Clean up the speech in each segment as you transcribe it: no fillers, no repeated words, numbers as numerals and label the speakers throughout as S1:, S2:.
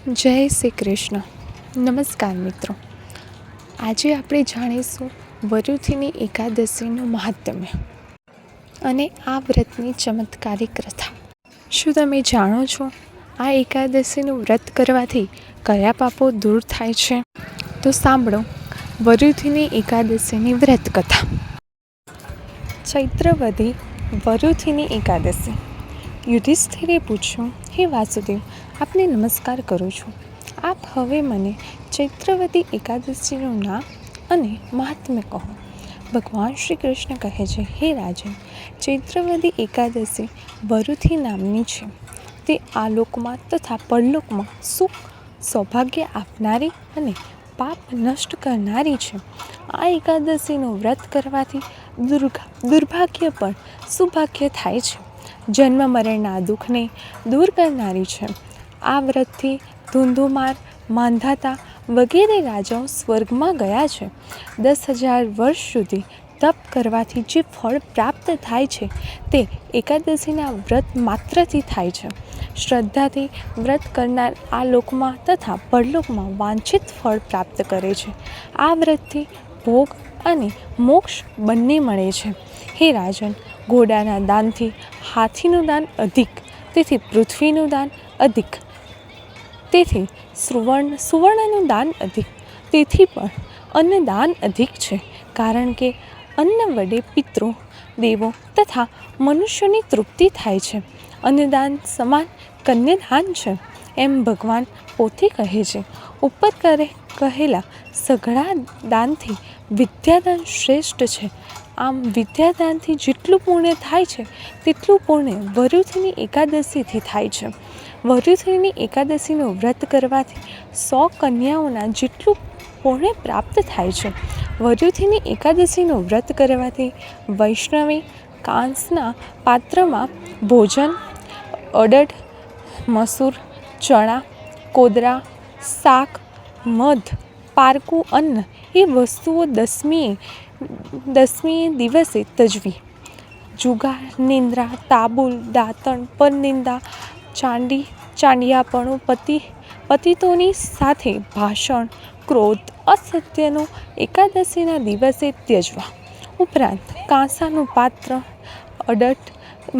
S1: જય શ્રી કૃષ્ણ. નમસ્કાર મિત્રો. આજે આપણે જાણીશું વરુથીની એકાદશીનું મહાત્મ્ય અને આ વ્રતની ચમત્કારિક કથા. શું તમે જાણો છો આ એકાદશીનું વ્રત કરવાથી કયા પાપો દૂર થાય છે? તો સાંભળો વરુથીની એકાદશીની વ્રત કથા. ચૈત્રવદી વરુથીની એકાદશી. યુધિષ્ઠિરે પૂછ્યું, હે વાસુદેવ, આપને નમસ્કાર કરું છું. આપ હવે મને ચૈત્રવદી એકાદશીનું નામ અને મહાત્મ્ય કહો. ભગવાન શ્રી કૃષ્ણ કહે છે, હે રાજન, ચૈત્રવદી એકાદશી વરુથી નામની છે. તે આલોકમાં તથા પરલોકમાં સુખ સૌભાગ્ય આપનારી અને પાપ નષ્ટ કરનારી છે. આ એકાદશીનું વ્રત કરવાથી દુર્ભાગ્ય પણ સુભાગ્ય થાય છે. જન્મ મરણના દુઃખને દૂર કરનારી છે. આ વ્રતથી ધુંધુમાર, માંધાતા વગેરે રાજાઓ સ્વર્ગમાં ગયા છે. 10,000 વર્ષ સુધી તપ કરવાથી જે ફળ પ્રાપ્ત થાય છે તે એકાદશીના વ્રત માત્રથી થાય છે. શ્રદ્ધાથી વ્રત કરનાર આ લોકમાં તથા પરલોકમાં વાંછિત ફળ પ્રાપ્ત કરે છે. આ વ્રતથી ભોગ અને મોક્ષ બંને મળે છે. હે રાજન, ઘોડાના દાનથી હાથીનું દાન અધિક, તેથી પૃથ્વીનું દાન અધિક, તેથી સુવર્ણનું દાન અધિક, તેથી પણ અન્નદાન અધિક છે. કારણ કે અન્ન વડે પિતૃ, દેવો તથા મનુષ્યોની તૃપ્તિ થાય છે. અન્નદાન સમાન કન્યાદાન છે, એમ ભગવાન પોતે કહે છે. ઉપર કહેલા સઘળા દાનથી વિદ્યાદાન શ્રેષ્ઠ છે. આમ વિદ્યાદાનથી જેટલું પુણ્ય થાય છે તેટલું પુણ્ય વરુથીની એકાદશીથી થાય છે. વરુથીની એકાદશીનું વ્રત કરવાથી 100 કન્યાઓના જેટલું પુણ્ય પ્રાપ્ત થાય છે. વરુથીની એકાદશીનું વ્રત કરવાથી વૈષ્ણવી કાંસના પાત્રમાં ભોજન, અડદ, મસૂર, ચણા, કોદરા, શાક, મધ, પારકું અન્ન એ વસ્તુઓ દસમીએ દિવસે તજવી. જુગાર, નિંદ્રા, તાબુલ, દાતણ, પરનિંદા, ચાંડિયાપણું, પતિતોની સાથે ભાષણ, ક્રોધ, અસત્યનો એકાદશીના દિવસે ત્યજવા. ઉપરાંત કાંસાનું પાત્ર, અડદ,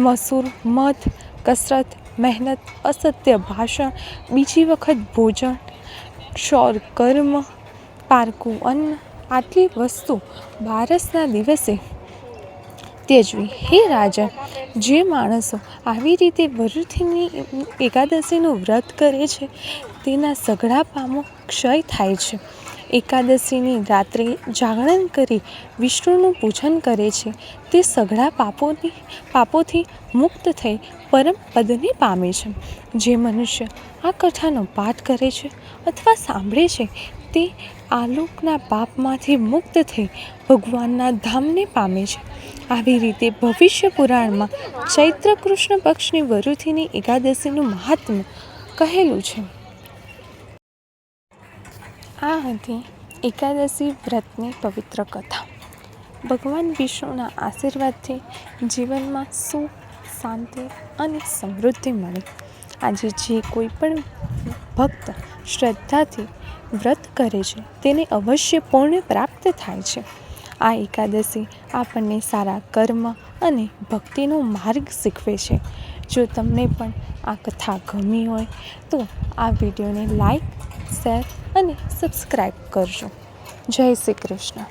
S1: મસૂર, મધ, કસરત, મહેનત, અસત્ય ભાષણ, બીજી વખત ભોજન, ક્ષૌર કર્મ, પારકું અન્ન આટલી વસ્તુ બારસના દિવસે ત્યજવી. હે રાજન, જે માણસો આવી રીતે વરુથીની એકાદશીનું વ્રત કરે છે તેના સઘળા પાપો ક્ષય થાય છે. એકાદશીની રાત્રે જાગરણ કરી વિષ્ણુનું પૂજન કરે છે તે સઘળા પાપોથી મુક્ત થઈ પરમ પદને પામે છે. જે મનુષ્ય આ કથાનો પાઠ કરે છે અથવા સાંભળે છે તે આલોકના પાપમાંથી મુક્ત થઈ ભગવાનના ધામને પામે છે. આવી રીતે ભવિષ્ય પુરાણમાં ચૈત્ર કૃષ્ણ પક્ષની વરુથીની એકાદશીનું મહાત્મ્ય કહેલું છે. આ હતી એકાદશી વ્રતની પવિત્ર કથા. ભગવાન વિષ્ણુના આશીર્વાદથી જીવનમાં સુખ, શાંતિ અને સમૃદ્ધિ મળે. આજે જે કોઈ પણ ભક્ત શ્રદ્ધાથી વ્રત કરે છે તેને અવશ્ય પુણ્ય પ્રાપ્ત થાય છે. આ એકાદશી આપણને સારા કર્મ અને ભક્તિનો માર્ગ શીખવે છે. જો તમને પણ આ કથા ગમી હોય તો આ વિડીયોને લાઈક, શેર અને સબસ્ક્રાઈબ કરજો. જય શ્રી કૃષ્ણ.